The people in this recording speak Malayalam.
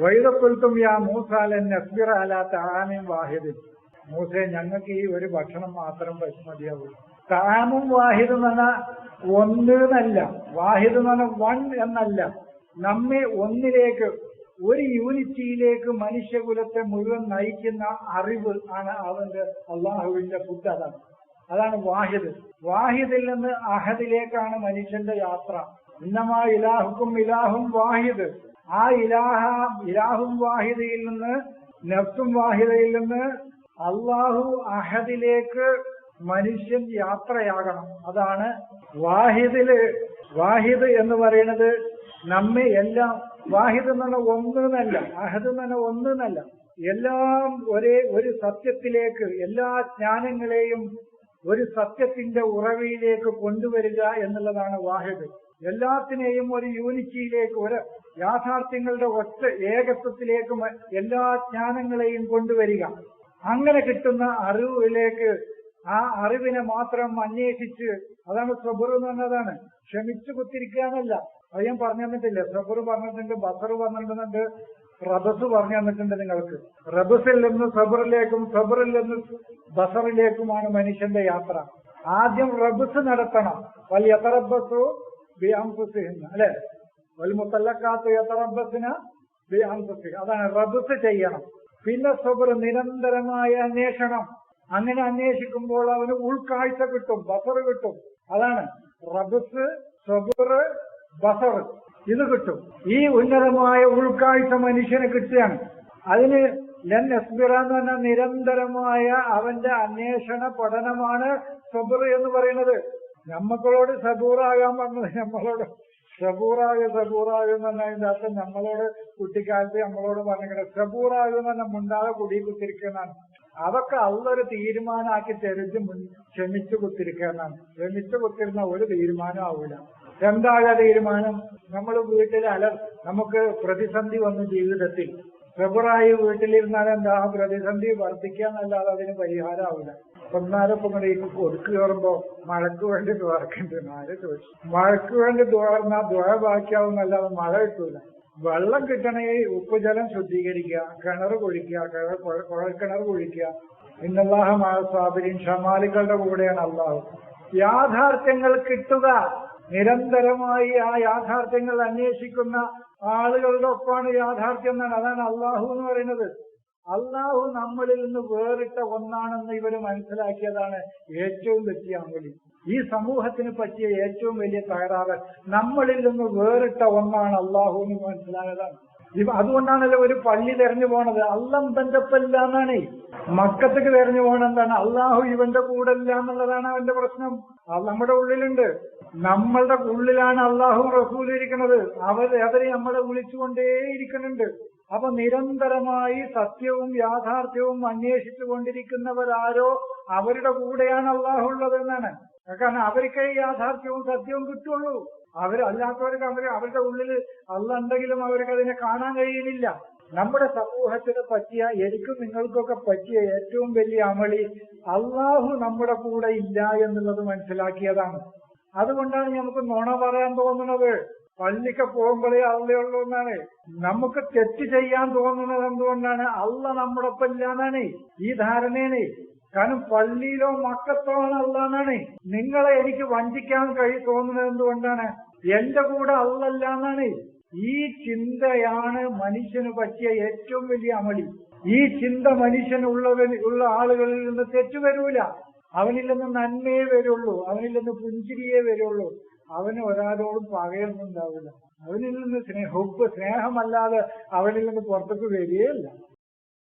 വൈദഖുൽതും യാ മൂസ ലൻ നസ്ബിറ അലാ തആമിൻ വാഹിദിൻ. മൂസേ, ഞങ്ങൾക്ക് ഈ ഒരു ഭക്ഷണം മാത്രം മതിയാവും. തആമും വാഹിദ് എന്ന് പറഞ്ഞാൽ ഒന്ന് എന്നല്ല, വാഹിദ് എന്ന് പറഞ്ഞാൽ വൺ എന്നല്ല. നമ്മെ ഒന്നിലേക്ക്, ഒരു യൂണിറ്റിയിലേക്ക് മനുഷ്യകുലത്തെ മുഴുവൻ നയിക്കുന്ന അറിവ് ആണ് അവന്റെ അള്ളാഹുവിന്റെ ഫുഡ്. അതാണ് വാഹിദ്. വാഹിദിൽ നിന്ന് അഹദിലേക്കാണ് മനുഷ്യന്റെ യാത്ര. ഇന്നമാ ഇലാഹുക്കും ഇലാഹും വാഹിദ്. ആ ഇലാഹും വാഹിദയിൽ നിന്ന്, നഫ്സും വാഹിദയിൽ നിന്ന് അള്ളാഹു അഹദിലേക്ക് മനുഷ്യൻ യാത്രയാകണം. അതാണ് വാഹിദ് എന്ന് പറയുന്നത്. നമ്മെ എല്ലാം, വാഹിദ് എന്ന് പറഞ്ഞാൽ ഒന്നല്ല, അഹദ് എന്ന് പറഞ്ഞാൽ ഒന്നല്ല, എല്ലാം ഒരു സത്യത്തിലേക്ക്, എല്ലാ ജ്ഞാനങ്ങളെയും ഒരു സത്യത്തിന്റെ ഉറവിയിലേക്ക് കൊണ്ടുവരിക എന്നുള്ളതാണ് വാഹിദ്. എല്ലാത്തിനെയും ഒരു യൂണിറ്റിയിലേക്ക്, ഒരു യാഥാർത്ഥ്യങ്ങളുടെ ഒറ്റ ഏകത്വത്തിലേക്ക് എല്ലാ ജ്ഞാനങ്ങളെയും കൊണ്ടുവരിക. അങ്ങനെ കിട്ടുന്ന അറിവിലേക്ക്, ആ അറിവിനെ മാത്രം അന്വേഷിച്ച്, അതാണ് സബുർ എന്ന് പറഞ്ഞതാണ്. ക്ഷമിച്ചു കുത്തിരിക്കാനല്ല. അത് ഞാൻ പറഞ്ഞു തന്നിട്ടില്ല. സബുർ പറഞ്ഞിട്ടുണ്ട്, ബസർ പറഞ്ഞിട്ടുണ്ട്, റബസ് പറഞ്ഞു തന്നിട്ടുണ്ട് നിങ്ങൾക്ക്. റബസിൽ നിന്ന് സബറിലേക്കും, സബറിൽ നിന്ന് ബസറിലേക്കുമാണ് മനുഷ്യന്റെ യാത്ര. ആദ്യം റബസ് നടത്തണം. വൽ യതറബ്ബസു ബി അൻഫുസിഹിന്ന, അല്ലെ? വൽ മുതല്ലഖാത്തു യതറബ്ബസ്ന ബി അൻഫുസിഹിന്ന. അതാണ് റബസ് ചെയ്യണം. പിന്നെ സബർ, നിരന്തരമായ അന്വേഷണം. അങ്ങനെ അന്വേഷിക്കുമ്പോൾ അവന് ഉൾക്കാഴ്ച കിട്ടും, ബസർ കിട്ടും. അതാണ് റബസ്, സബർ, ബസർ. ഇത് കിട്ടും. ഈ ഉന്നതമായ ഉൾക്കാഴ്ച മനുഷ്യന് കിട്ടുകയാണ്. അതിന് ലൻ അസ്ബിറ എന്ന് പറഞ്ഞാൽ നിരന്തരമായ അവന്റെ അന്വേഷണ പഠനമാണ് സബർ എന്ന് പറയുന്നത്. നമ്മളോട് സബൂറാകാൻ പറഞ്ഞത്, നമ്മളോട് സബൂറാകും എന്ന് പറഞ്ഞാൽ അതിന്റെ അർത്ഥം നമ്മളോട് കുട്ടിക്കാലത്ത് നമ്മളോട് പറഞ്ഞിട്ട് സബൂറാകും എന്ന് പറഞ്ഞാൽ മുണ്ടാതെ കുടി കുത്തിരിക്കുന്നതാണ്. അതൊക്കെ അള്ളൊരു തീരുമാനമാക്കി തെരഞ്ഞ് ക്ഷമിച്ചു കുത്തിരിക്കുന്നതാണ്. ക്ഷമിച്ചു കുത്തിരുന്ന ഒരു തീരുമാനം ആവില്ല. എന്താകാ തീരുമാനം? നമ്മൾ വീട്ടിൽ നമുക്ക് പ്രതിസന്ധി വന്നു ജീവിതത്തിൽ, സബറായി വീട്ടിലിരുന്നാൽ എന്താ, ആ പ്രതിസന്ധി വർദ്ധിക്കാന്നല്ലാതെ അതിന് പരിഹാരമാവില്ല. ഒന്നാലപ്പം ഇങ്ങോട്ടേക്ക് കൊടുക്ക് കയറുമ്പോ മഴക്ക് വേണ്ടി തുറക്കേണ്ടത്. ആര് ചോദിച്ചു? മഴക്ക് വേണ്ടി തുറന്നാൽ ദുഴ ബാക്കിയാവുന്നല്ലാതെ മഴ കിട്ടൂല. വെള്ളം കിട്ടണമെങ്കിൽ ഉപ്പുജലം ശുദ്ധീകരിക്കുക, കിണർ കുഴിക്കുക, കുഴൽക്കിണർ കുഴിക്കുക. ഇന്നല്ലാഹ മഴ സ്വാബിരിൻ, ഷമാലികളുടെ കൂടെയാണ് അള്ളാഹു. യാഥാർത്ഥ്യങ്ങൾ കിട്ടുക, നിരന്തരമായി ആ യാഥാർത്ഥ്യങ്ങൾ അന്വേഷിക്കുന്ന ആളുകളുടെ ഒപ്പമാണ് യാഥാർത്ഥ്യം എന്നാണ്. അതാണ് അള്ളാഹു എന്ന് പറയുന്നത്. അള്ളാഹു നമ്മളിൽ നിന്ന് വേറിട്ട ഒന്നാണെന്ന് ഇവര് മനസ്സിലാക്കിയതാണ് ഏറ്റവും വലിയ അമലി. ഈ സമൂഹത്തിന് പറ്റിയ ഏറ്റവും വലിയ തകരാറ് നമ്മളിൽ നിന്ന് വേറിട്ട ഒന്നാണ് അള്ളാഹു എന്ന് മനസ്സിലായതാണ്. അതുകൊണ്ടാണല്ലോ ഒരു പള്ളി തെരഞ്ഞു പോണത്. അള്ളാഹ് ബന്ധപ്പെല്ല എന്നാണ്. മക്കത്തേക്ക് തെരഞ്ഞു പോണെന്താണ്? അള്ളാഹു ഇവന്റെ കൂടെ ഇല്ല എന്നുള്ളതാണ് അവന്റെ പ്രശ്നം. അത് നമ്മുടെ ഉള്ളിലുണ്ട്. നമ്മളുടെ ഉള്ളിലാണ് അള്ളാഹു റസൂൽ ഇരിക്കുന്നത്. അവരെ നമ്മളെ വിളിച്ചുകൊണ്ടേയിരിക്കുന്നുണ്ട്. അപ്പൊ നിരന്തരമായി സത്യവും യാഥാർത്ഥ്യവും അന്വേഷിച്ചു കൊണ്ടിരിക്കുന്നവരാരോ അവരുടെ കൂടെയാണ് അള്ളാഹു ഉള്ളത് എന്നാണ്. കാരണം അവർക്ക് യാഥാർത്ഥ്യവും സത്യവും കിട്ടുള്ളൂ. അവരല്ലാത്തവർക്ക് അവരുടെ ഉള്ളിൽ അള്ളാഹ് ഉണ്ടെങ്കിലും അവർക്ക് അതിനെ കാണാൻ കഴിയുന്നില്ല. നമ്മുടെ സമൂഹത്തിന് പറ്റിയ, എനിക്കും നിങ്ങൾക്കൊക്കെ പറ്റിയ ഏറ്റവും വലിയ അമളി അള്ളാഹു നമ്മുടെ കൂടെ ഇല്ല എന്നുള്ളത് മനസ്സിലാക്കിയതാണ്. അതുകൊണ്ടാണ് നമുക്ക് നുണ പറയാൻ തോന്നുന്നത്. പള്ളിക്ക് പോകുമ്പോഴേ അള്ളയുള്ളൂ എന്നാണ്. നമുക്ക് തെറ്റ് ചെയ്യാൻ തോന്നുന്നത് എന്തുകൊണ്ടാണ്? അള്ള നമ്മുടെ ഒപ്പം ഇല്ല എന്നാണ് ഈ ധാരണയാണ്. കാരണം പള്ളിയിലോ മക്കത്തോ ആണ് അള്ളാന്നാണ്. നിങ്ങളെ എനിക്ക് വഞ്ചിക്കാൻ തോന്നുന്നത് എന്തുകൊണ്ടാണ്? എന്റെ കൂടെ അള്ളല്ല എന്നാണ്. ഈ ചിന്തയാണ് മനുഷ്യന് പറ്റിയ ഏറ്റവും വലിയ അമളി. ഈ ചിന്ത മനുഷ്യനുള്ള ആളുകളിൽ നിന്ന് തെറ്റു വരൂല. അവനിൽ നിന്ന് നന്മയെ വരുള്ളൂ, അവനിൽ നിന്ന് പുഞ്ചിരിയേ വരുള്ളൂ. അവന് ഒരാളോടും പകയൊന്നും ഉണ്ടാവില്ല. അവനിൽ നിന്ന് സ്നേഹമല്ലാതെ അവനിൽ നിന്ന് പുറത്തേക്ക് വരികയില്ല.